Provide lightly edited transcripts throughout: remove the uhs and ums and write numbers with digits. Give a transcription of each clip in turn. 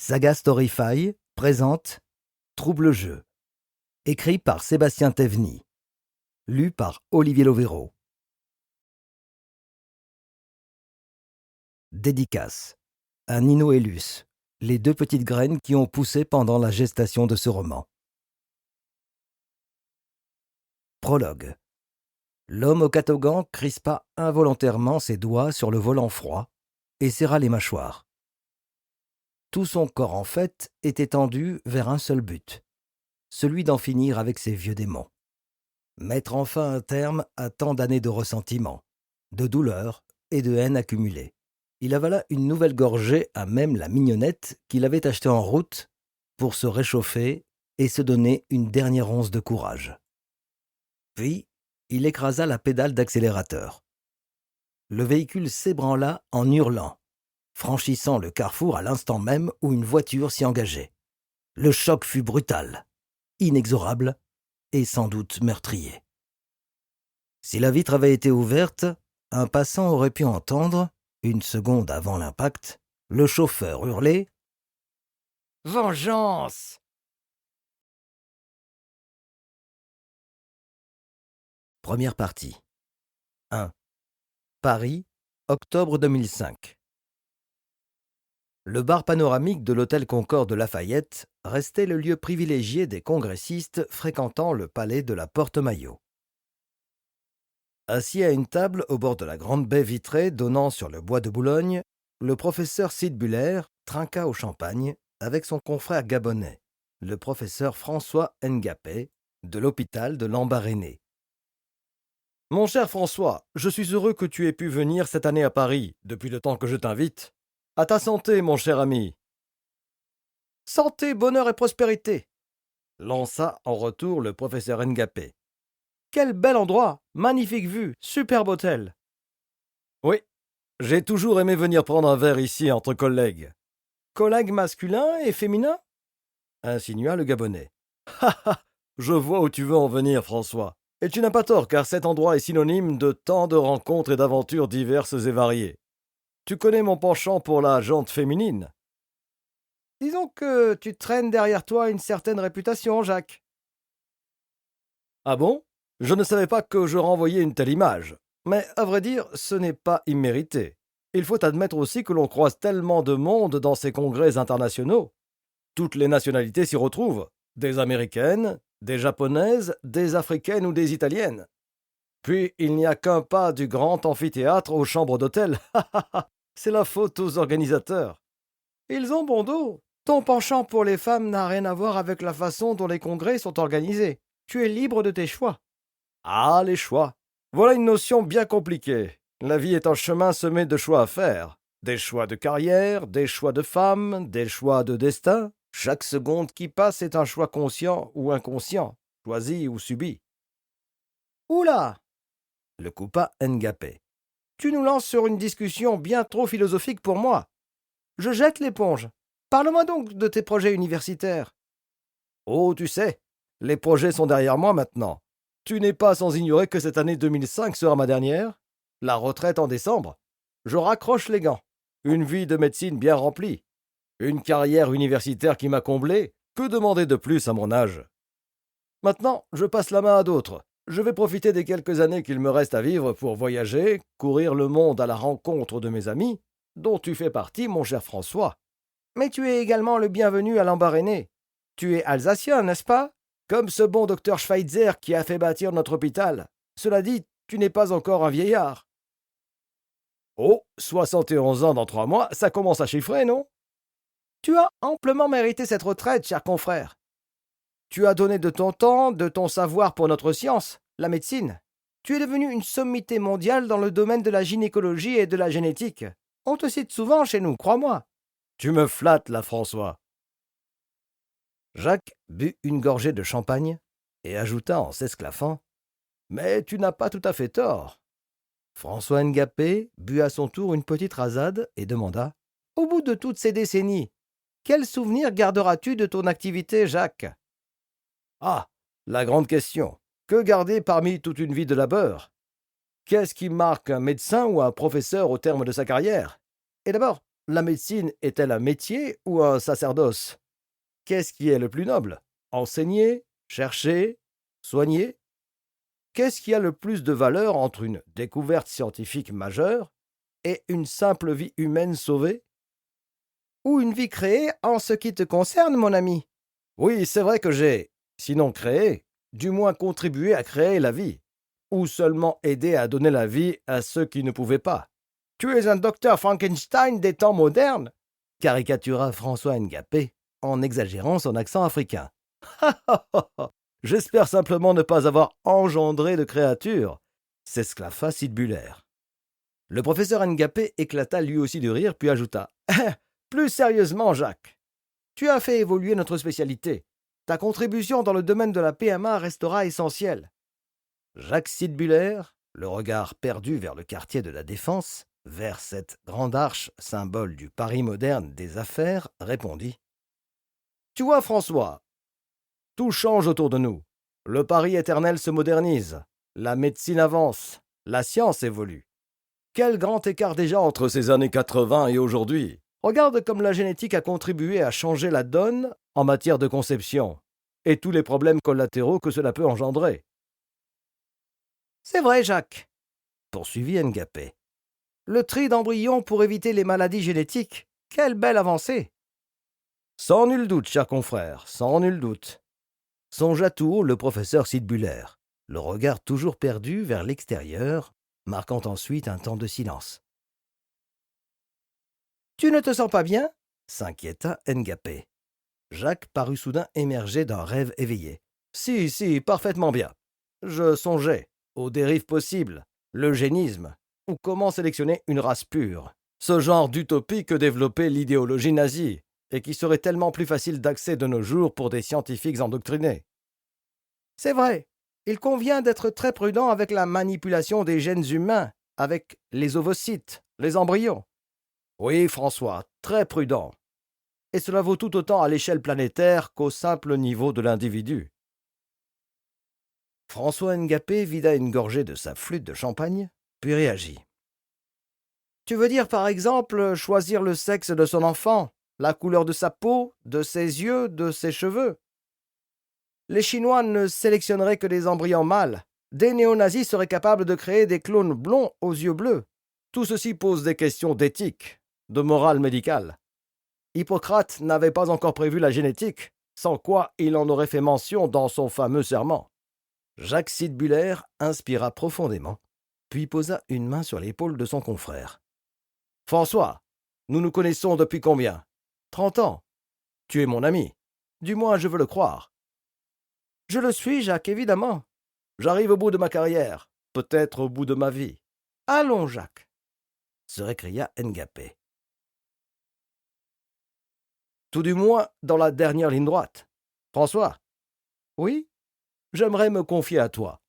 Saga Storyfy présente Trouble jeu, écrit par Sébastien Théveny, lu par Olivier Lovero. Dédicace à Nino et Luce, les deux petites graines qui ont poussé pendant la gestation de ce roman. Prologue. L'homme au catogan crispa involontairement ses doigts sur le volant froid et serra les mâchoires. Tout son corps, en fait, était tendu vers un seul but, celui d'en finir avec ces vieux démons. Mettre enfin un terme à tant d'années de ressentiment, de douleur et de haine accumulée. Il avala une nouvelle gorgée à même la mignonnette qu'il avait achetée en route pour se réchauffer et se donner une dernière once de courage. Puis, il écrasa la pédale d'accélérateur. Le véhicule s'ébranla en hurlant, franchissant le carrefour à l'instant même où une voiture s'y engageait. Le choc fut brutal, inexorable et sans doute meurtrier. Si la vitre avait été ouverte, un passant aurait pu entendre, une seconde avant l'impact, le chauffeur hurler « Vengeance !» Première partie. 1. Paris, octobre 2005. Le bar panoramique de l'hôtel Concorde de Lafayette restait le lieu privilégié des congressistes fréquentant le palais de la Porte-Maillot. Assis à une table au bord de la grande baie vitrée donnant sur le bois de Boulogne, le professeur Sid Buller trinqua au champagne avec son confrère gabonais, le professeur François Ngapé, de l'hôpital de Lambaréné. « Mon cher François, je suis heureux que tu aies pu venir cette année à Paris, depuis le temps que je t'invite. À ta santé, mon cher ami. »« Santé, bonheur et prospérité !» lança en retour le professeur Ngapé. « Quel bel endroit, magnifique vue, superbe hôtel. »« Oui, j'ai toujours aimé venir prendre un verre ici entre collègues. »« Collègues masculins et féminins ?» insinua le Gabonais. « Ha ha, je vois où tu veux en venir, François. Et tu n'as pas tort, car cet endroit est synonyme de tant de rencontres et d'aventures diverses et variées. Tu connais mon penchant pour la jante féminine. » « Disons que tu traînes derrière toi une certaine réputation, Jacques. »« Ah bon ? Je ne savais pas que je renvoyais une telle image. Mais à vrai dire, ce n'est pas immérité. Il faut admettre aussi que l'on croise tellement de monde dans ces congrès internationaux. Toutes les nationalités s'y retrouvent. Des Américaines, des Japonaises, des Africaines ou des Italiennes. Puis il n'y a qu'un pas du grand amphithéâtre aux chambres d'hôtel. C'est la faute aux organisateurs. Ils ont bon dos. Ton penchant pour les femmes n'a rien à voir avec la façon dont les congrès sont organisés. Tu es libre de tes choix. Ah, les choix. Voilà une notion bien compliquée. La vie est un chemin semé de choix à faire. Des choix de carrière, des choix de femmes, des choix de destin. Chaque seconde qui passe est un choix conscient ou inconscient, choisi ou subi. Oula ! Le coupa Ngapé. Tu nous lances sur une discussion bien trop philosophique pour moi. Je jette l'éponge. Parle-moi donc de tes projets universitaires. Oh, tu sais, les projets sont derrière moi maintenant. Tu n'es pas sans ignorer que cette année 2005 sera ma dernière. La retraite en décembre. Je raccroche les gants. Une vie de médecine bien remplie. Une carrière universitaire qui m'a comblé. Que demander de plus à mon âge ? Maintenant, je passe la main à d'autres. Je vais profiter des quelques années qu'il me reste à vivre pour voyager, courir le monde à la rencontre de mes amis, dont tu fais partie, mon cher François. Mais tu es également le bienvenu à Lambaréné. Tu es alsacien, n'est-ce pas ? Comme ce bon docteur Schweitzer qui a fait bâtir notre hôpital. Cela dit, tu n'es pas encore un vieillard. Oh, 71 ans dans 3 mois, ça commence à chiffrer, non ? Tu as amplement mérité cette retraite, cher confrère. Tu as donné de ton temps, de ton savoir pour notre science, la médecine. Tu es devenu une sommité mondiale dans le domaine de la gynécologie et de la génétique. On te cite souvent chez nous, crois-moi. Tu me flattes, là, François. Jacques but une gorgée de champagne et ajouta en s'esclaffant « Mais tu n'as pas tout à fait tort. » François Ngapé but à son tour une petite rasade et demanda « Au bout de toutes ces décennies, quel souvenir garderas-tu de ton activité, Jacques ?» Ah, la grande question. Que garder parmi toute une vie de labeur ? Qu'est-ce qui marque un médecin ou un professeur au terme de sa carrière ? Et d'abord, La médecine est-elle un métier ou un sacerdoce? Qu'est-ce qui est le plus noble? Enseigner, chercher, soigner? Qu'est-ce qui a le plus de valeur entre une découverte scientifique majeure et une simple vie humaine sauvée? Ou une vie créée en ce qui te concerne, mon ami? Oui, c'est vrai que j'ai, sinon créé, du moins contribué à créer la vie, ou seulement aidé à donner la vie à ceux qui ne pouvaient pas. Tu es un docteur Frankenstein des temps modernes, caricatura François Ngapé en exagérant son accent africain. J'espère simplement ne pas avoir engendré de créatures, s'esclaffa Sid Buller. Le professeur Ngapé éclata lui aussi de rire, puis ajouta plus sérieusement, Jacques, tu as fait évoluer notre spécialité. Ta contribution dans le domaine de la PMA restera essentielle. Jacques Sidbuller, le regard perdu vers le quartier de la Défense, vers cette grande arche, symbole du Paris moderne des affaires, répondit Tu vois, François, tout change autour de nous. Le Paris éternel se modernise. La médecine avance. La science évolue. Quel grand écart déjà entre ces années 80 et aujourd'hui. Regarde comme la génétique a contribué à changer la donne en matière de conception, et tous les problèmes collatéraux que cela peut engendrer. C'est vrai, Jacques, poursuivit Ngapé. Le tri d'embryons pour éviter les maladies génétiques, quelle belle avancée! Sans nul doute, cher confrère, sans nul doute. Songea tout haut le professeur Sidbuller, le regard toujours perdu vers l'extérieur, marquant ensuite un temps de silence. Tu ne te sens pas bien? S'inquiéta Ngapé. Jacques parut soudain émerger d'un rêve éveillé. Si, parfaitement bien. Je songeais aux dérives possibles, l'eugénisme, ou comment sélectionner une race pure. Ce genre d'utopie que développait l'idéologie nazie, et qui serait tellement plus facile d'accès de nos jours pour des scientifiques endoctrinés. C'est vrai, il convient d'être très prudent avec la manipulation des gènes humains, avec les ovocytes, les embryons. Oui, François, très prudent. Et cela vaut tout autant à l'échelle planétaire qu'au simple niveau de l'individu. François Ngapé vida une gorgée de sa flûte de champagne, puis réagit. Tu veux dire, par exemple, choisir le sexe de son enfant, la couleur de sa peau, de ses yeux, de ses cheveux? Les Chinois ne sélectionneraient que des embryons mâles. Des néo-nazis seraient capables de créer des clones blonds aux yeux bleus. Tout ceci pose des questions d'éthique, de morale médicale. Hippocrate n'avait pas encore prévu la génétique, sans quoi il en aurait fait mention dans son fameux serment. Jacques Sidbuller inspira profondément, puis posa une main sur l'épaule de son confrère. « François, nous nous connaissons depuis combien? 30 ans. Tu es mon ami. Du moins, je veux le croire. » « Je le suis, Jacques, évidemment. J'arrive au bout de ma carrière, peut-être au bout de ma vie. Allons, Jacques, se récria Ngapé. Tout du moins dans la dernière ligne droite. François? Oui? J'aimerais me confier à toi.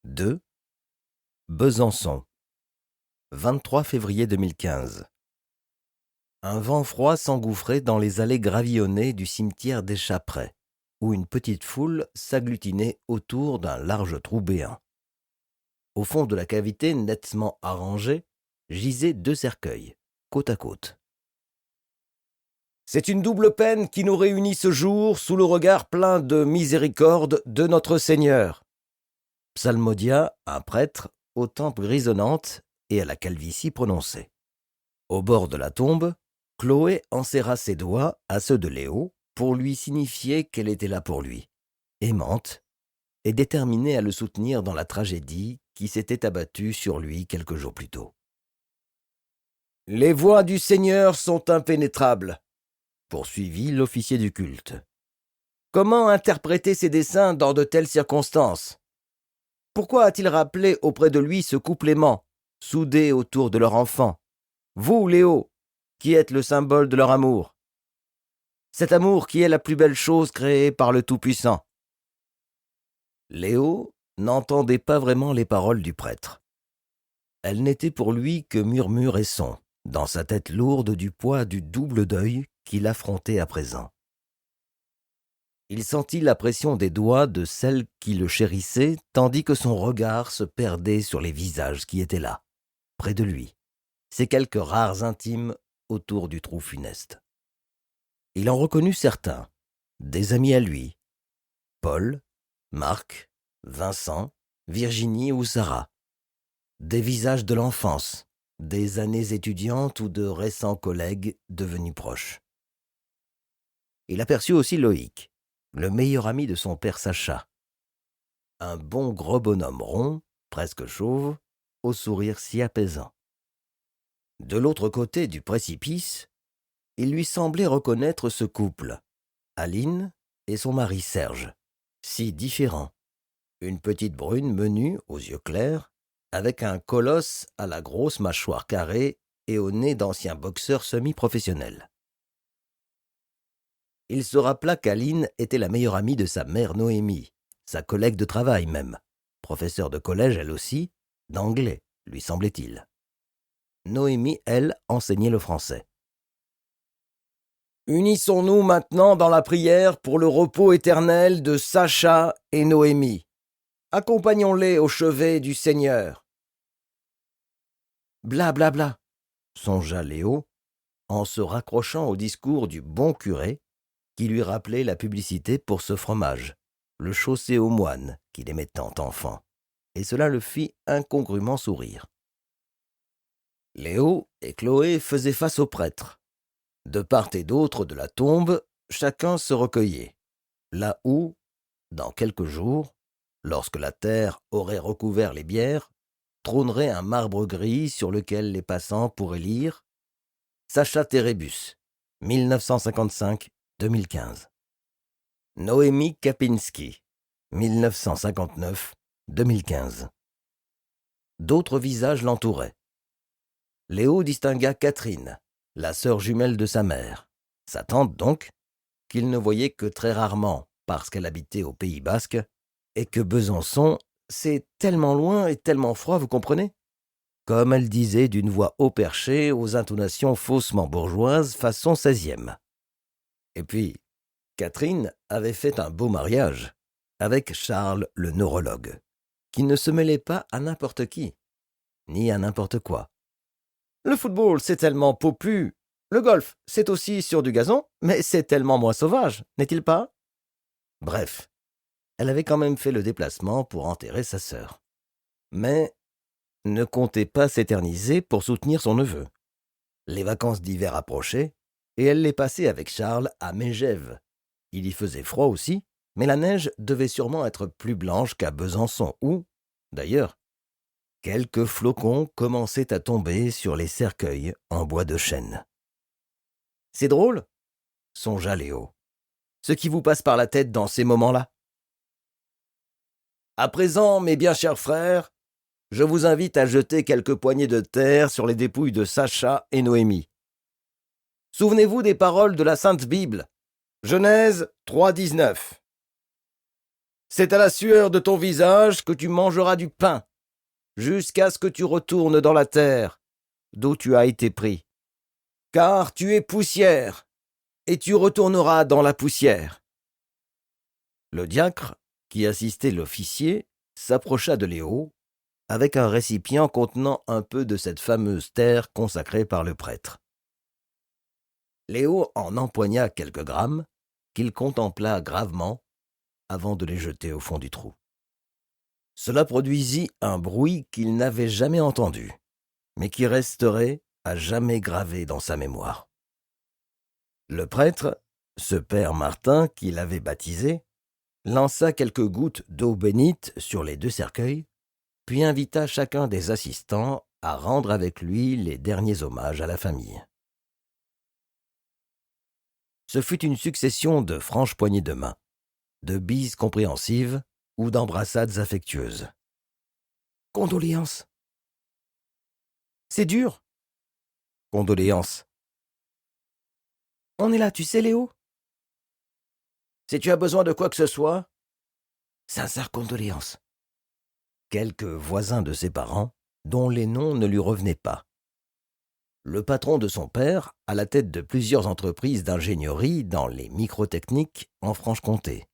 Deux. Besançon. 23 février 2015. Un vent froid s'engouffrait dans les allées gravillonnées du cimetière des Chaprais, où une petite foule s'agglutinait autour d'un large trou béant. Au fond de la cavité nettement arrangée, gisaient 2 cercueils, côte à côte. C'est une double peine qui nous réunit ce jour sous le regard plein de miséricorde de notre Seigneur. Psalmodia, un prêtre, aux tempes grisonnantes et à la calvitie prononcée. Au bord de la tombe, Chloé enserra ses doigts à ceux de Léo pour lui signifier qu'elle était là pour lui, aimante et déterminée à le soutenir dans la tragédie qui s'était abattue sur lui quelques jours plus tôt. « Les voies du Seigneur sont impénétrables, » poursuivit l'officier du culte. « Comment interpréter ces desseins dans de telles circonstances? Pourquoi a-t-il rappelé auprès de lui ce couplement, soudé autour de leur enfant? Vous, Léo, qui êtes le symbole de leur amour. Cet amour qui est la plus belle chose créée par le Tout-Puissant. » Léo n'entendait pas vraiment les paroles du prêtre. Elles n'étaient pour lui que murmures et sons, dans sa tête lourde du poids du double deuil qu'il affrontait à présent. Il sentit la pression des doigts de celle qui le chérissait, tandis que son regard se perdait sur les visages qui étaient là, près de lui, ces quelques rares intimes autour du trou funeste. Il en reconnut certains, des amis à lui, Paul, Marc, Vincent, Virginie ou Sarah, des visages de l'enfance, des années étudiantes ou de récents collègues devenus proches. Il aperçut aussi Loïc, le meilleur ami de son père Sacha. Un bon gros bonhomme rond, presque chauve, au sourire si apaisant. De l'autre côté du précipice, il lui semblait reconnaître ce couple, Aline et son mari Serge, si différents. Une petite brune menue, aux yeux clairs, avec un colosse à la grosse mâchoire carrée et au nez d'ancien boxeur semi-professionnel. Il se rappela qu'Aline était la meilleure amie de sa mère Noémie, sa collègue de travail même, professeure de collège elle aussi, d'anglais, lui semblait-il. Noémie, elle, enseignait le français. Unissons-nous maintenant dans la prière pour le repos éternel de Sacha et Noémie. Accompagnons-les au chevet du Seigneur. Bla bla bla, songea Léo, en se raccrochant au discours du bon curé, qui lui rappelait la publicité pour ce fromage, le chaussé aux moines qu'il aimait tant enfant, et cela le fit incongrument sourire. Léo et Chloé faisaient face au prêtre. De part et d'autre de la tombe, chacun se recueillait, là où, dans quelques jours, lorsque la terre aurait recouvert les bières, trônerait un marbre gris sur lequel les passants pourraient lire Sacha Terebus, 1955-2015. Noémie Kapinski, 1959-2015. D'autres visages l'entouraient. Léo distingua Catherine, la sœur jumelle de sa mère, sa tante donc, qu'il ne voyait que très rarement parce qu'elle habitait au Pays Basque, et que Besançon, c'est tellement loin et tellement froid, vous comprenez ? Comme elle disait d'une voix haut perchée aux intonations faussement bourgeoises façon 16e. Et puis, Catherine avait fait un beau mariage avec Charles le neurologue, qui ne se mêlait pas à n'importe qui, ni à n'importe quoi. Le football, c'est tellement popu. Le golf, c'est aussi sur du gazon, mais c'est tellement moins sauvage, n'est-il pas ? Bref, elle avait quand même fait le déplacement pour enterrer sa sœur. Mais ne comptait pas s'éterniser pour soutenir son neveu. Les vacances d'hiver approchaient, et elle les passait avec Charles à Mégève. Il y faisait froid aussi, mais la neige devait sûrement être plus blanche qu'à Besançon, où, d'ailleurs, quelques flocons commençaient à tomber sur les cercueils en bois de chêne. « C'est drôle ?» songea Léo. « Ce qui vous passe par la tête dans ces moments-là. » À présent, mes bien chers frères, je vous invite à jeter quelques poignées de terre sur les dépouilles de Sacha et Noémie. Souvenez-vous des paroles de la Sainte Bible. Genèse 3,19. C'est à la sueur de ton visage que tu mangeras du pain, jusqu'à ce que tu retournes dans la terre, d'où tu as été pris. Car tu es poussière, et tu retourneras dans la poussière. Le diacre, qui assistait l'officier, s'approcha de Léo, avec un récipient contenant un peu de cette fameuse terre consacrée par le prêtre. Léo en empoigna quelques grammes, qu'il contempla gravement, avant de les jeter au fond du trou. Cela produisit un bruit qu'il n'avait jamais entendu, mais qui resterait à jamais gravé dans sa mémoire. Le prêtre, ce père Martin qui l'avait baptisé, lança quelques gouttes d'eau bénite sur les deux cercueils, puis invita chacun des assistants à rendre avec lui les derniers hommages à la famille. Ce fut une succession de franches poignées de main, de bises compréhensives ou d'embrassades affectueuses. « Condoléances !»« C'est dur !»« Condoléances !»« On est là, tu sais, Léo !»« Si tu as besoin de quoi que ce soit, sincères condoléances !» Quelques voisins de ses parents, dont les noms ne lui revenaient pas. le patron de son père, à la tête de plusieurs entreprises d'ingénierie dans les microtechniques en Franche-Comté.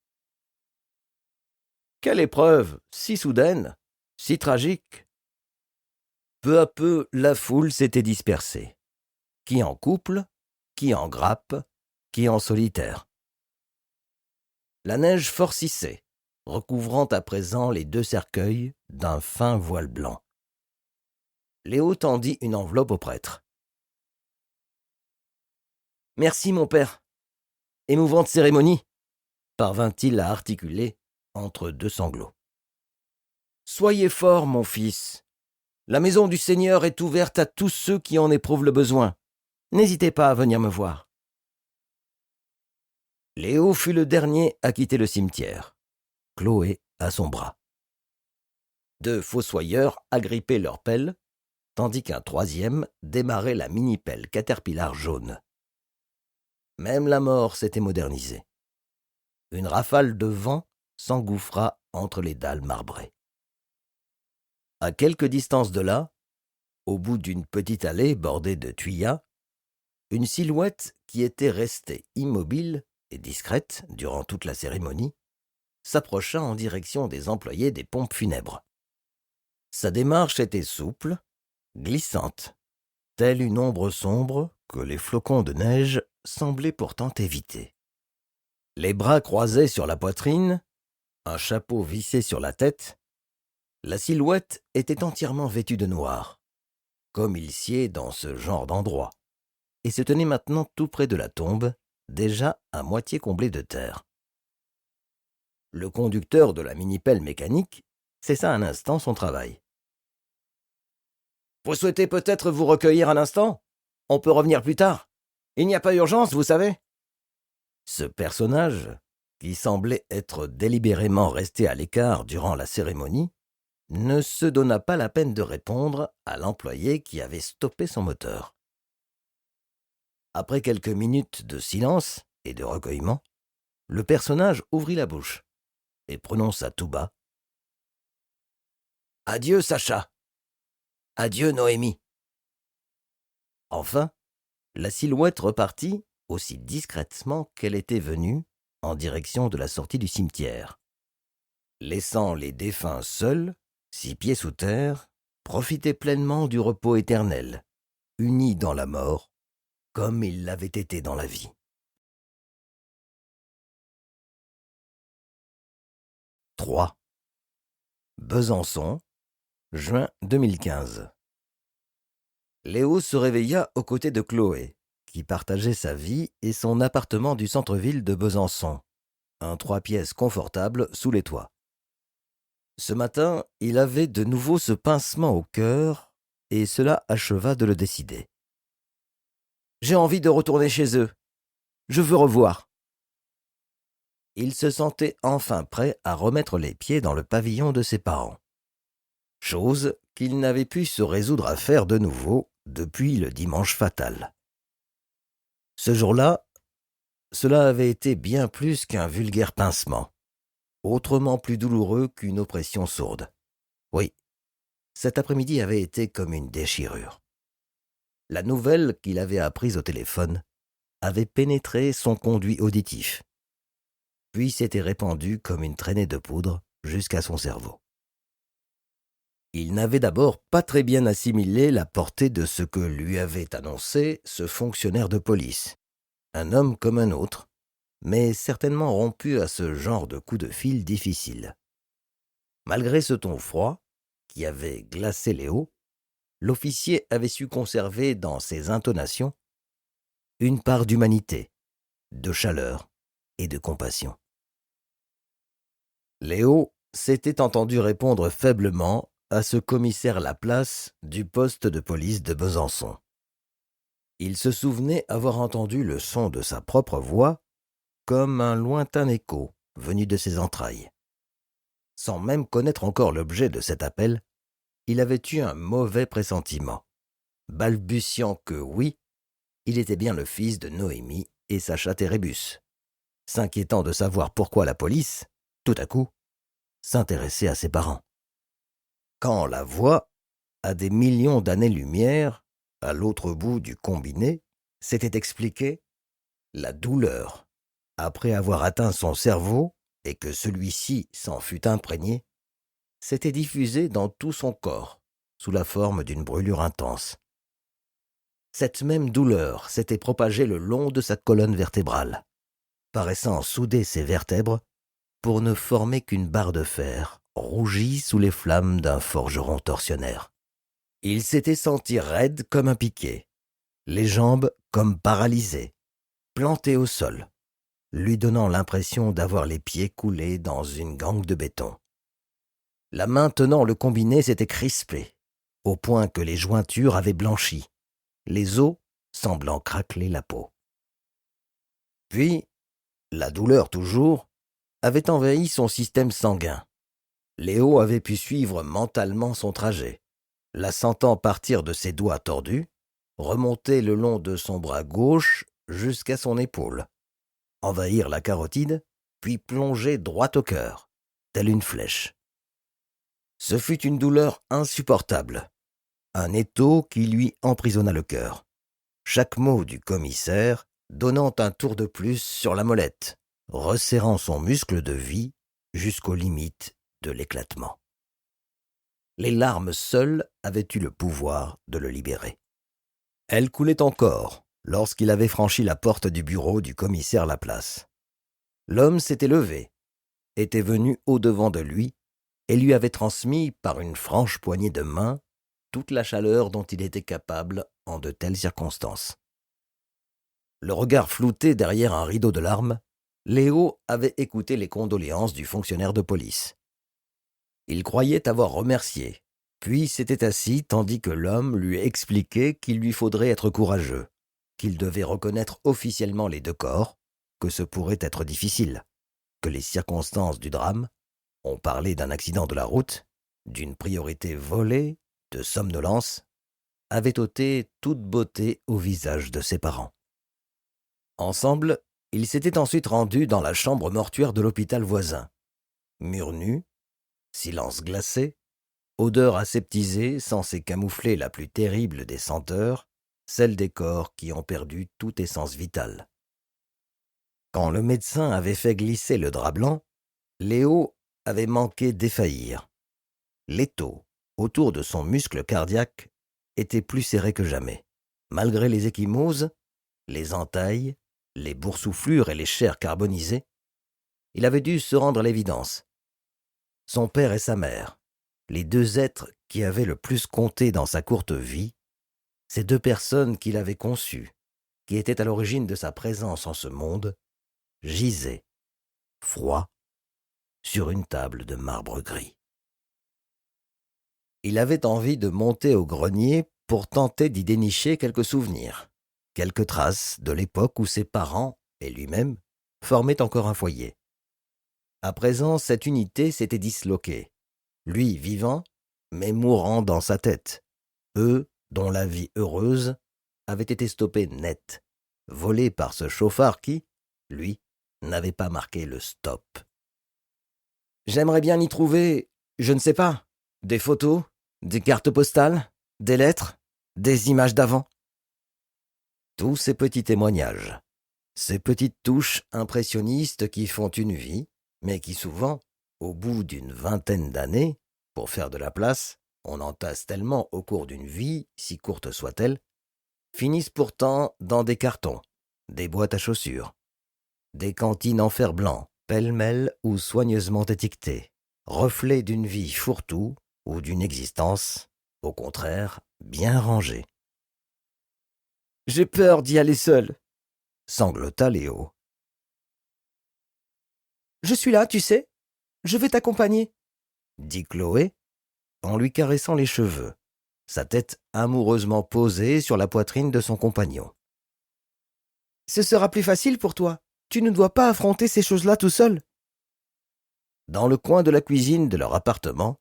Quelle épreuve, si soudaine, si tragique. Peu à peu, la foule s'était dispersée. Qui en couple, qui en grappe, qui en solitaire. La neige forcissait, recouvrant à présent les deux cercueils d'un fin voile blanc. Léo tendit une enveloppe au prêtre. « Merci, mon père. Émouvante cérémonie, parvint-il à articuler entre deux sanglots. « Soyez fort, mon fils. La maison du Seigneur est ouverte à tous ceux qui en éprouvent le besoin. N'hésitez pas à venir me voir. » Léo fut le dernier à quitter le cimetière, Chloé à son bras. Deux fossoyeurs agrippaient leurs pelles, tandis qu'un troisième démarrait la mini-pelle Caterpillar jaune. Même la mort s'était modernisée. Une rafale de vent s'engouffra entre les dalles marbrées. À quelque distance de là, au bout d'une petite allée bordée de tuyas, une silhouette qui était restée immobile et discrète durant toute la cérémonie s'approcha en direction des employés des pompes funèbres. Sa démarche était souple, glissante, telle une ombre sombre que les flocons de neige semblaient pourtant éviter. Les bras croisés sur la poitrine, un chapeau vissé sur la tête, la silhouette était entièrement vêtue de noir, comme il sied dans ce genre d'endroit, et se tenait maintenant tout près de la tombe, déjà à moitié comblée de terre. Le conducteur de la mini-pelle mécanique cessa un instant son travail. « Vous souhaitez peut-être vous recueillir un instant ? On peut revenir plus tard. Il n'y a pas urgence, vous savez. » Ce personnage, qui semblait être délibérément resté à l'écart durant la cérémonie, ne se donna pas la peine de répondre à l'employé qui avait stoppé son moteur. Après quelques minutes de silence et de recueillement, le personnage ouvrit la bouche et prononça tout bas : « Adieu, Sacha. Adieu, Noémie. » Enfin, la silhouette repartit aussi discrètement qu'elle était venue en direction de la sortie du cimetière, laissant les défunts seuls, 6 pieds sous terre, profiter pleinement du repos éternel, unis dans la mort, comme ils l'avaient été dans la vie. 3. Besançon, juin 2015. Léo se réveilla aux côtés de Chloé, qui partageait sa vie et son appartement du centre-ville de Besançon, un 3 pièces confortable sous les toits. Ce matin, il avait de nouveau ce pincement au cœur, et cela acheva de le décider. « J'ai envie de retourner chez eux. Je veux revoir. » Il se sentait enfin prêt à remettre les pieds dans le pavillon de ses parents, chose qu'il n'avait pu se résoudre à faire de nouveau depuis le dimanche fatal. Ce jour-là, cela avait été bien plus qu'un vulgaire pincement, autrement plus douloureux qu'une oppression sourde. Oui, cet après-midi avait été comme une déchirure. La nouvelle qu'il avait apprise au téléphone avait pénétré son conduit auditif, puis s'était répandue comme une traînée de poudre jusqu'à son cerveau. Il n'avait d'abord pas très bien assimilé la portée de ce que lui avait annoncé ce fonctionnaire de police, un homme comme un autre, mais certainement rompu à ce genre de coup de fil difficile. Malgré ce ton froid, qui avait glacé Léo, l'officier avait su conserver dans ses intonations une part d'humanité, de chaleur et de compassion. Léo s'était entendu répondre faiblement à ce commissaire Laplace du poste de police de Besançon. Il se souvenait avoir entendu le son de sa propre voix comme un lointain écho venu de ses entrailles. Sans même connaître encore l'objet de cet appel, il avait eu un mauvais pressentiment, balbutiant que oui, il était bien le fils de Noémie et Sacha Térébus, s'inquiétant de savoir pourquoi la police, tout à coup, s'intéressait à ses parents. Quand la voix, à des millions d'années-lumière, à l'autre bout du combiné, s'était expliqué la douleur. Après avoir atteint son cerveau et que celui-ci s'en fut imprégné, s'était diffusée dans tout son corps, sous la forme d'une brûlure intense. Cette même douleur s'était propagée le long de sa colonne vertébrale, paraissant souder ses vertèbres pour ne former qu'une barre de fer, rougie sous les flammes d'un forgeron tortionnaire. Il s'était senti raide comme un piquet, les jambes comme paralysées, planté au sol, lui donnant l'impression d'avoir les pieds coulés dans une gangue de béton. La main tenant le combiné s'était crispée, au point que les jointures avaient blanchi, les os semblant craqueler la peau. Puis, la douleur toujours, avait envahi son système sanguin. Léo avait pu suivre mentalement son trajet, la sentant partir de ses doigts tordus, remonter le long de son bras gauche jusqu'à son épaule, envahir la carotide, puis plonger droit au cœur, telle une flèche. Ce fut une douleur insupportable, un étau qui lui emprisonna le cœur, chaque mot du commissaire donnant un tour de plus sur la molette, resserrant son muscle de vie jusqu'aux limites de l'éclatement. Les larmes seules avaient eu le pouvoir de le libérer. Elles coulaient encore lorsqu'il avait franchi la porte du bureau du commissaire Laplace. L'homme s'était levé, était venu au-devant de lui et lui avait transmis par une franche poignée de main toute la chaleur dont il était capable en de telles circonstances. Le regard flouté derrière un rideau de larmes, Léo avait écouté les condoléances du fonctionnaire de police. Il croyait avoir remercié, puis s'était assis tandis que l'homme lui expliquait qu'il lui faudrait être courageux, qu'il devait reconnaître officiellement les deux corps, que ce pourrait être difficile, que les circonstances du drame, on parlait d'un accident de la route, d'une priorité volée, de somnolence, avaient ôté toute beauté au visage de ses parents. Ensemble, ils s'étaient ensuite rendus dans la chambre mortuaire de l'hôpital voisin. Murs nus, silence glacé, odeur aseptisée censée camoufler la plus terrible des senteurs, celle des corps qui ont perdu toute essence vitale. Quand le médecin avait fait glisser le drap blanc, Léo avait manqué d'effaillir. L'étau autour de son muscle cardiaque était plus serré que jamais. Malgré les ecchymoses, les entailles, les boursouflures et les chairs carbonisées, il avait dû se rendre à l'évidence. Son père et sa mère, les deux êtres qui avaient le plus compté dans sa courte vie, ces deux personnes qu'il avait conçues, qui étaient à l'origine de sa présence en ce monde, gisaient, froids, sur une table de marbre gris. Il avait envie de monter au grenier pour tenter d'y dénicher quelques souvenirs, quelques traces de l'époque où ses parents et lui-même formaient encore un foyer. À présent, cette unité s'était disloquée, lui vivant, mais mourant dans sa tête, eux dont la vie heureuse avait été stoppée net, volée par ce chauffard qui, lui, n'avait pas marqué le stop. J'aimerais bien y trouver, je ne sais pas, des photos, des cartes postales, des lettres, des images d'avant. Tous ces petits témoignages, ces petites touches impressionnistes qui font une vie, mais qui souvent, au bout d'une vingtaine d'années, pour faire de la place, on entasse tellement au cours d'une vie, si courte soit-elle, finissent pourtant dans des cartons, des boîtes à chaussures, des cantines en fer blanc, pêle-mêle ou soigneusement étiquetées, reflets d'une vie fourre-tout ou d'une existence, au contraire, bien rangée. « J'ai peur d'y aller seul », sanglota Léo. « Je suis là, tu sais. Je vais t'accompagner, » dit Chloé, en lui caressant les cheveux, sa tête amoureusement posée sur la poitrine de son compagnon. « Ce sera plus facile pour toi. Tu ne dois pas affronter ces choses-là tout seul. » Dans le coin de la cuisine de leur appartement,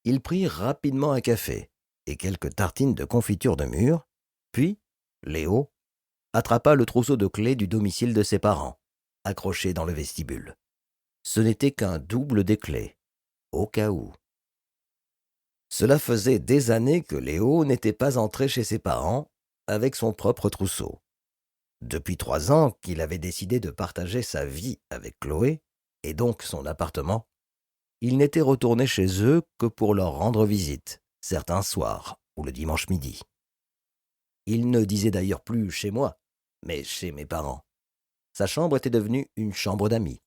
ils prirent rapidement un café et quelques tartines de confiture de mûre, puis Léo attrapa le trousseau de clés du domicile de ses parents, accroché dans le vestibule. Ce n'était qu'un double des clés, au cas où. Cela faisait des années que Léo n'était pas entré chez ses parents avec son propre trousseau. Depuis 3 ans qu'il avait décidé de partager sa vie avec Chloé, et donc son appartement, il n'était retourné chez eux que pour leur rendre visite, certains soirs ou le dimanche midi. Il ne disait d'ailleurs plus chez moi, mais chez mes parents. Sa chambre était devenue une chambre d'amis.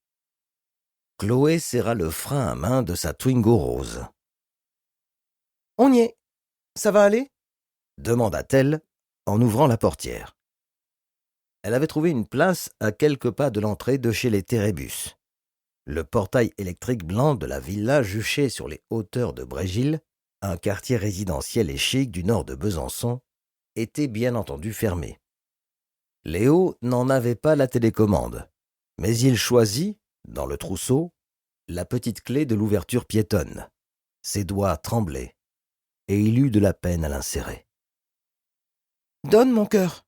Chloé serra le frein à main de sa Twingo rose. « On y est. Ça va aller ?» demanda-t-elle en ouvrant la portière. Elle avait trouvé une place à quelques pas de l'entrée de chez les Térébus. Le portail électrique blanc de la villa juchée sur les hauteurs de Brésil, un quartier résidentiel et chic du nord de Besançon, était bien entendu fermé. Léo n'en avait pas la télécommande, mais il choisit, dans le trousseau, la petite clé de l'ouverture piétonne. Ses doigts tremblaient, et il eut de la peine à l'insérer. « Donne mon cœur !»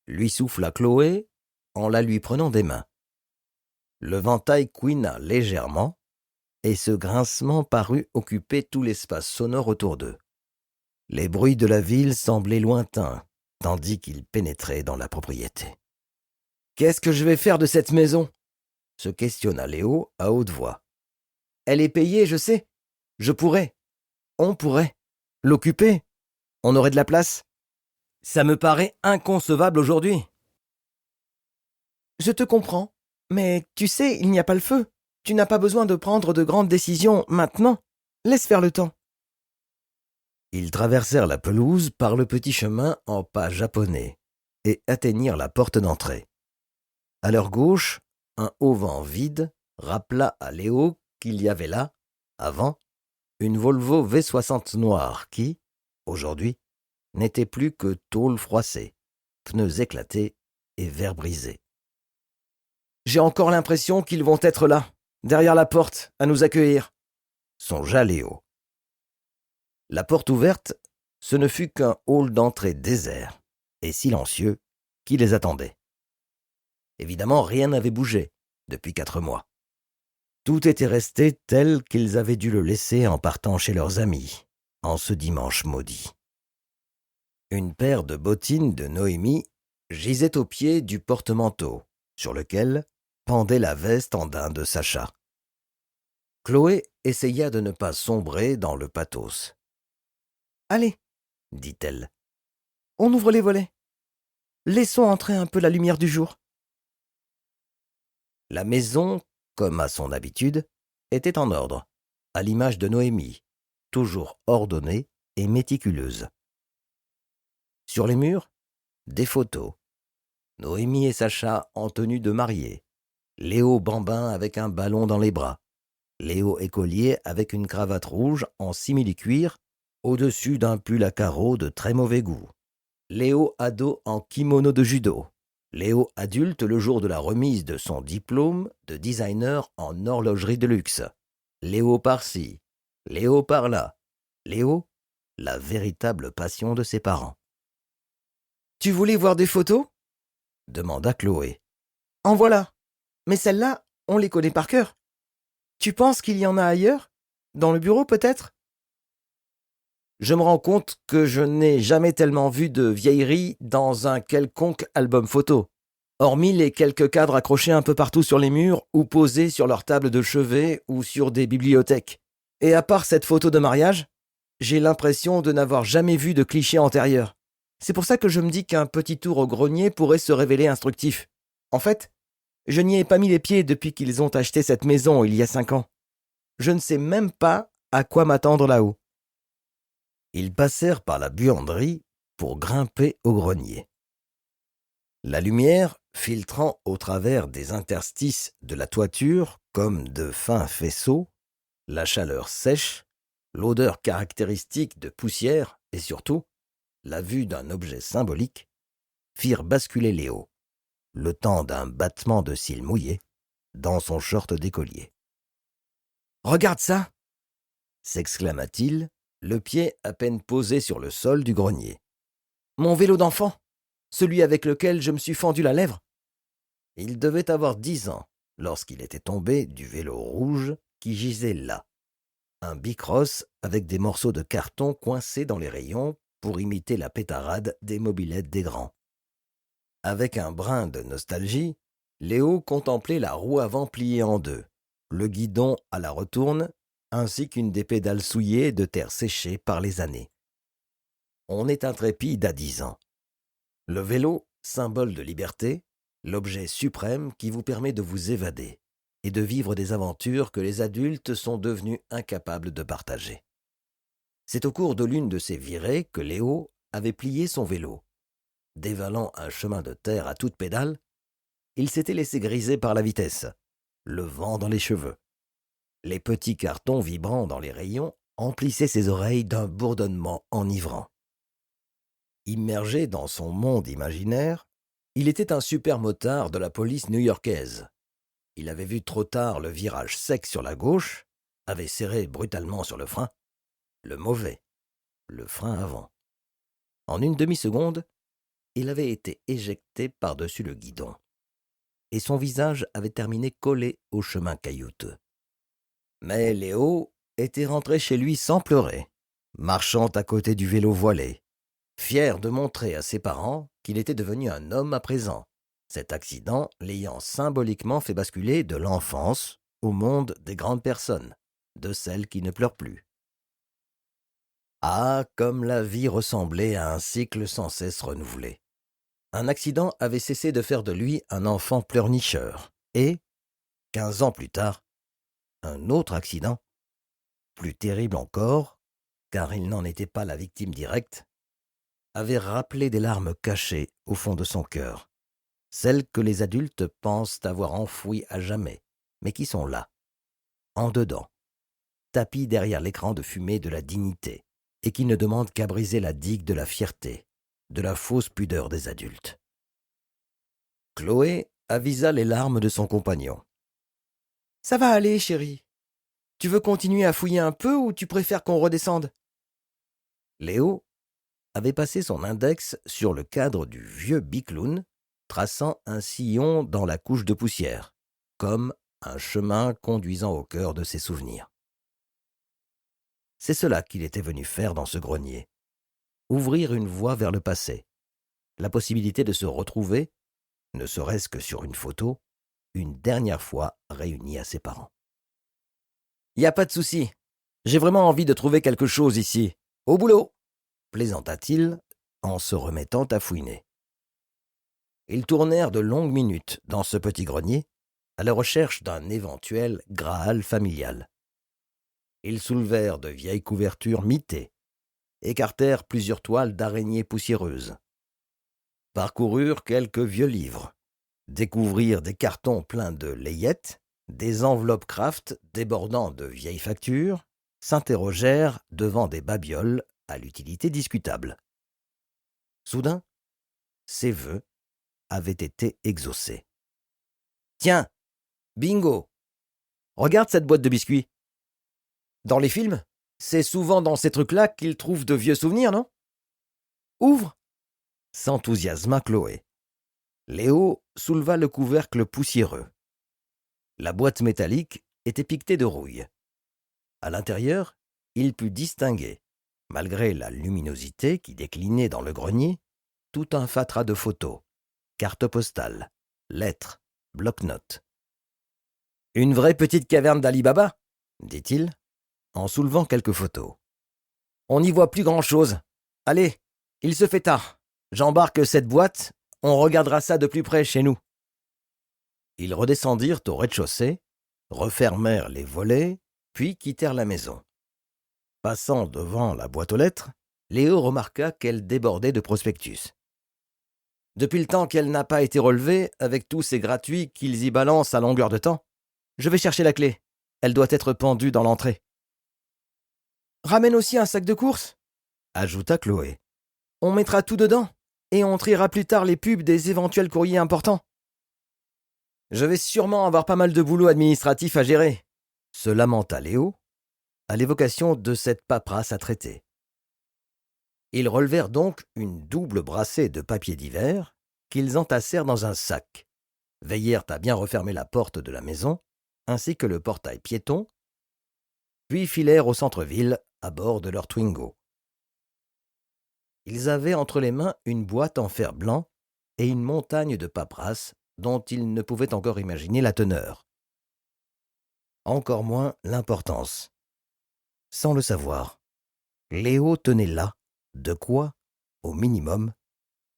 lui souffla Chloé en la lui prenant des mains. Le ventail couina légèrement, et ce grincement parut occuper tout l'espace sonore autour d'eux. Les bruits de la ville semblaient lointains, tandis qu'ils pénétraient dans la propriété. « Qu'est-ce que je vais faire de cette maison ?» se questionna Léo à haute voix. « Elle est payée, je sais. On pourrait, l'occuper. On aurait de la place. Ça me paraît inconcevable aujourd'hui. » « Je te comprends, mais tu sais, il n'y a pas le feu. Tu n'as pas besoin de prendre de grandes décisions maintenant. Laisse faire le temps. » Ils traversèrent la pelouse par le petit chemin en pas japonais et atteignirent la porte d'entrée. À leur gauche, un auvent vide rappela à Léo qu'il y avait là, avant, une Volvo V60 noire qui, aujourd'hui, n'était plus que tôle froissée, pneus éclatés et verre brisé. « J'ai encore l'impression qu'ils vont être là, derrière la porte, à nous accueillir, » songea Léo. La porte ouverte, ce ne fut qu'un hall d'entrée désert et silencieux qui les attendait. Évidemment, rien n'avait bougé depuis 4 mois. Tout était resté tel qu'ils avaient dû le laisser en partant chez leurs amis, en ce dimanche maudit. Une paire de bottines de Noémie gisait au pied du porte-manteau, sur lequel pendait la veste en daim de Sacha. Chloé essaya de ne pas sombrer dans le pathos. « Allez, dit-elle, on ouvre les volets. Laissons entrer un peu la lumière du jour. » La maison, comme à son habitude, était en ordre, à l'image de Noémie, toujours ordonnée et méticuleuse. Sur les murs, des photos. Noémie et Sacha en tenue de mariée, Léo bambin avec un ballon dans les bras, Léo écolier avec une cravate rouge en simili-cuir au-dessus d'un pull à carreaux de très mauvais goût, Léo ado en kimono de judo, Léo adulte le jour de la remise de son diplôme de designer en horlogerie de luxe, Léo par-ci, Léo par-là, Léo, la véritable passion de ses parents. « Tu voulais voir des photos ?» demanda Chloé. « En voilà, mais celles-là, on les connaît par cœur. Tu penses qu'il y en a ailleurs? Dans le bureau peut-être ?» Je me rends compte que je n'ai jamais tellement vu de vieilleries dans un quelconque album photo, hormis les quelques cadres accrochés un peu partout sur les murs ou posés sur leur table de chevet ou sur des bibliothèques. Et à part cette photo de mariage, j'ai l'impression de n'avoir jamais vu de cliché antérieur. C'est pour ça que je me dis qu'un petit tour au grenier pourrait se révéler instructif. En fait, je n'y ai pas mis les pieds depuis qu'ils ont acheté cette maison il y a 5 ans. Je ne sais même pas à quoi m'attendre là-haut. Ils passèrent par la buanderie pour grimper au grenier. La lumière, filtrant au travers des interstices de la toiture comme de fins faisceaux, la chaleur sèche, l'odeur caractéristique de poussière et surtout la vue d'un objet symbolique, firent basculer Léo, le temps d'un battement de cils mouillés, dans son short d'écolier. « Regarde ça !» s'exclama-t-il, le pied à peine posé sur le sol du grenier. « Mon vélo d'enfant, celui avec lequel je me suis fendu la lèvre. » Il devait avoir 10 ans lorsqu'il était tombé du vélo rouge qui gisait là. un bicross avec des morceaux de carton coincés dans les rayons pour imiter la pétarade des mobylettes des grands. Avec un brin de nostalgie, Léo contemplait la roue avant pliée en deux, le guidon à la retourne, ainsi qu'une des pédales souillées de terre séchée par les années. On est intrépide à 10 ans. Le vélo, symbole de liberté, l'objet suprême qui vous permet de vous évader et de vivre des aventures que les adultes sont devenus incapables de partager. C'est au cours de l'une de ces virées que Léo avait plié son vélo. Dévalant un chemin de terre à toute pédale, il s'était laissé griser par la vitesse, le vent dans les cheveux. Les petits cartons vibrant dans les rayons emplissaient ses oreilles d'un bourdonnement enivrant. Immergé dans son monde imaginaire, il était un super motard de la police new-yorkaise. Il avait vu trop tard le virage sec sur la gauche, avait serré brutalement sur le frein, le mauvais, le frein avant. En une demi-seconde, il avait été éjecté par-dessus le guidon, et son visage avait terminé collé au chemin caillouteux. Mais Léo était rentré chez lui sans pleurer, marchant à côté du vélo voilé, fier de montrer à ses parents qu'il était devenu un homme à présent, cet accident l'ayant symboliquement fait basculer de l'enfance au monde des grandes personnes, de celles qui ne pleurent plus. Ah, comme la vie ressemblait à un cycle sans cesse renouvelé. Un accident avait cessé de faire de lui un enfant pleurnicheur, et, 15 ans plus tard, un autre accident, plus terrible encore, car il n'en était pas la victime directe, avait rappelé des larmes cachées au fond de son cœur, celles que les adultes pensent avoir enfouies à jamais, mais qui sont là, en dedans, tapis derrière l'écran de fumée de la dignité, et qui ne demandent qu'à briser la digue de la fierté, de la fausse pudeur des adultes. Chloé avisa les larmes de son compagnon. « Ça va aller, chérie. Tu veux continuer à fouiller un peu ou tu préfères qu'on redescende ?» Léo avait passé son index sur le cadre du vieux bicloun, traçant un sillon dans la couche de poussière, comme un chemin conduisant au cœur de ses souvenirs. C'est cela qu'il était venu faire dans ce grenier. Ouvrir une voie vers le passé, la possibilité de se retrouver, ne serait-ce que sur une photo, une dernière fois réunis à ses parents. « Y a pas de souci, j'ai vraiment envie de trouver quelque chose ici. Au boulot !» plaisanta-t-il en se remettant à fouiner. Ils tournèrent de longues minutes dans ce petit grenier, à la recherche d'un éventuel Graal familial. Ils soulevèrent de vieilles couvertures mitées, écartèrent plusieurs toiles d'araignées poussiéreuses, parcoururent quelques vieux livres, découvrirent des cartons pleins de layettes, des enveloppes Kraft débordant de vieilles factures, s'interrogèrent devant des babioles à l'utilité discutable. Soudain, ses vœux avaient été exaucés. « Tiens, bingo! Regarde cette boîte de biscuits. Dans les films, c'est souvent dans ces trucs-là qu'ils trouvent de vieux souvenirs, non ? Ouvre !» s'enthousiasma Chloé. Léo souleva le couvercle poussiéreux. La boîte métallique était piquetée de rouille. À l'intérieur, il put distinguer, malgré la luminosité qui déclinait dans le grenier, tout un fatras de photos, cartes postales, lettres, bloc-notes. « Une vraie petite caverne d'Ali Baba ?» dit-il, en soulevant quelques photos. « On n'y voit plus grand-chose. Allez, il se fait tard. J'embarque cette boîte, on regardera ça de plus près chez nous. » Ils redescendirent au rez-de-chaussée, refermèrent les volets, puis quittèrent la maison. Passant devant la boîte aux lettres, Léo remarqua qu'elle débordait de prospectus. Depuis le temps qu'elle n'a pas été relevée, avec tous ces gratuits qu'ils y balancent à longueur de temps, je vais chercher la clé. Elle doit être pendue dans l'entrée. « Ramène aussi un sac de courses » ajouta Chloé. « On mettra tout dedans, et on triera plus tard les pubs des éventuels courriers importants. » « Je vais sûrement avoir pas mal de boulot administratif à gérer » se lamenta Léo, à l'évocation de cette paperasse à traiter. Ils relevèrent donc une double brassée de papiers divers qu'ils entassèrent dans un sac, veillèrent à bien refermer la porte de la maison, ainsi que le portail piéton, puis filèrent au centre-ville à bord de leur Twingo. Ils avaient entre les mains une boîte en fer blanc et une montagne de paperasse dont ils ne pouvaient encore imaginer la teneur. Encore moins l'importance. Sans le savoir, Léo tenait là de quoi, au minimum,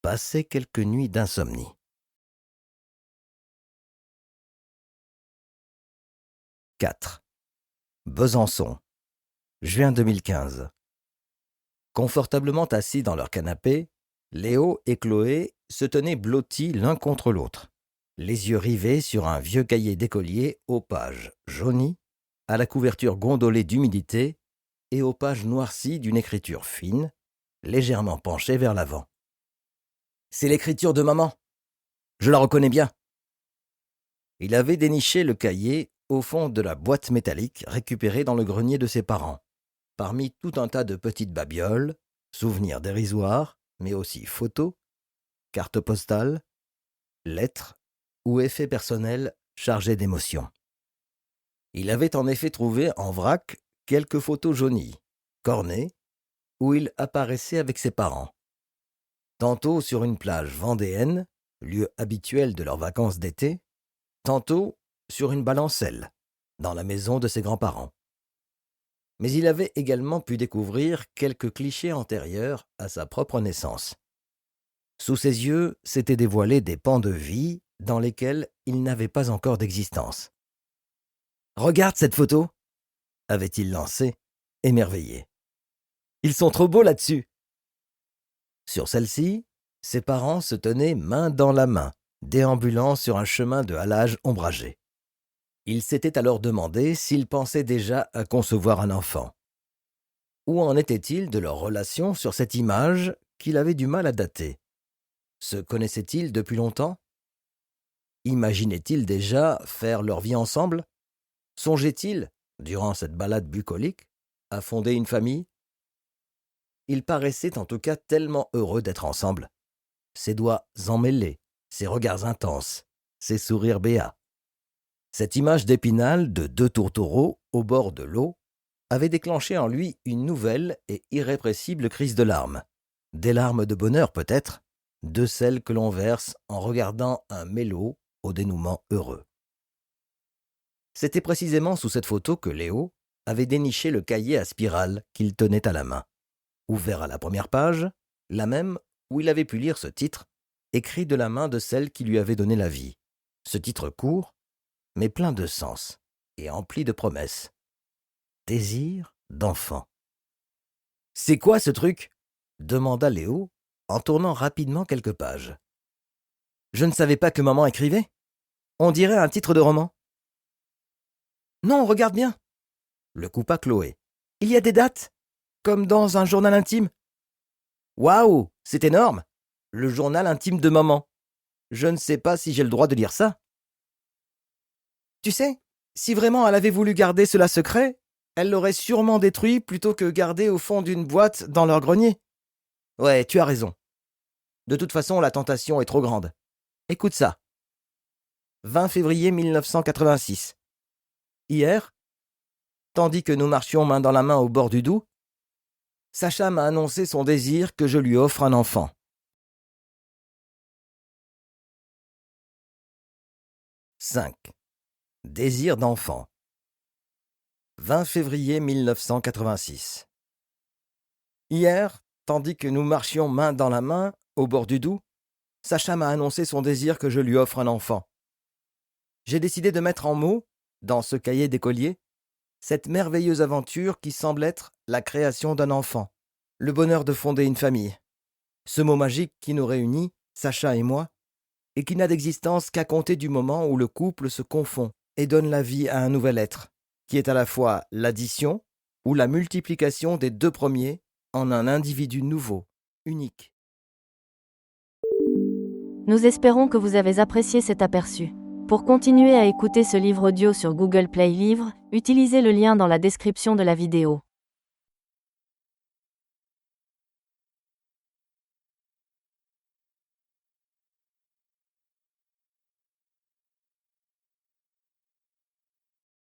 passer quelques nuits d'insomnie. « 4. Besançon, juin 2015. Confortablement assis dans leur canapé, Léo et Chloé se tenaient blottis l'un contre l'autre, les yeux rivés sur un vieux cahier d'écolier aux pages jaunies, à la couverture gondolée d'humidité et aux pages noircies d'une écriture fine, légèrement penchée vers l'avant. « C'est l'écriture de maman. Je la reconnais bien. » Il avait déniché le cahier au fond de la boîte métallique récupérée dans le grenier de ses parents, parmi tout un tas de petites babioles, souvenirs dérisoires, mais aussi photos, cartes postales, lettres ou effets personnels chargés d'émotions. Il avait en effet trouvé en vrac quelques photos jaunies, cornées, où il apparaissait avec ses parents. Tantôt sur une plage vendéenne, lieu habituel de leurs vacances d'été, tantôt sur une balancelle, dans la maison de ses grands-parents. Mais il avait également pu découvrir quelques clichés antérieurs à sa propre naissance. Sous ses yeux s'étaient dévoilés des pans de vie dans lesquels il n'avait pas encore d'existence. « Regarde cette photo !» avait-il lancé, émerveillé. « Ils sont trop beaux là-dessus !» Sur celle-ci, ses parents se tenaient main dans la main, déambulant sur un chemin de halage ombragé. Il s'était alors demandé s'ils pensaient déjà à concevoir un enfant. Où en était-il de leur relation sur cette image qu'il avait du mal à dater? Se connaissaient-ils depuis longtemps? Imaginaient-ils déjà faire leur vie ensemble? Songeaient-ils, durant cette balade bucolique, à fonder une famille? Ils paraissaient en tout cas tellement heureux d'être ensemble. Ses doigts emmêlés, ses regards intenses, ses sourires béats. Cette image d'Épinal de deux tourtereaux au bord de l'eau avait déclenché en lui une nouvelle et irrépressible crise de larmes. Des larmes de bonheur peut-être, de celles que l'on verse en regardant un mélo au dénouement heureux. C'était précisément sous cette photo que Léo avait déniché le cahier à spirale qu'il tenait à la main. Ouvert à la première page, la même où il avait pu lire ce titre, écrit de la main de celle qui lui avait donné la vie. Ce titre court, mais plein de sens et empli de promesses. Désir d'enfant. « C'est quoi ce truc ?» demanda Léo en tournant rapidement quelques pages. « Je ne savais pas que maman écrivait. On dirait un titre de roman. »« Non, regarde bien !» le coupa Chloé. « Il y a des dates, comme dans un journal intime. »« Waouh, c'est énorme ! Le journal intime de maman. Je ne sais pas si j'ai le droit de lire ça. » Tu sais, si vraiment elle avait voulu garder cela secret, elle l'aurait sûrement détruit plutôt que gardé au fond d'une boîte dans leur grenier. Ouais, tu as raison. De toute façon, la tentation est trop grande. Écoute ça. 20 février 1986. Hier, tandis que nous marchions main dans la main au bord du Doubs, Sacha m'a annoncé son désir que je lui offre un enfant. « 5. Désir d'enfant. 20 février 1986. Hier, tandis que nous marchions main dans la main au bord du Doubs, Sacha m'a annoncé son désir que je lui offre un enfant. J'ai décidé de mettre en mots, dans ce cahier d'écolier, cette merveilleuse aventure qui semble être la création d'un enfant, le bonheur de fonder une famille. Ce mot magique qui nous réunit, Sacha et moi, et qui n'a d'existence qu'à compter du moment où le couple se confond et donne la vie à un nouvel être, qui est à la fois l'addition ou la multiplication des deux premiers en un individu nouveau, unique. Nous espérons que vous avez apprécié cet aperçu. Pour continuer à écouter ce livre audio sur Google Play Livres, utilisez le lien dans la description de la vidéo.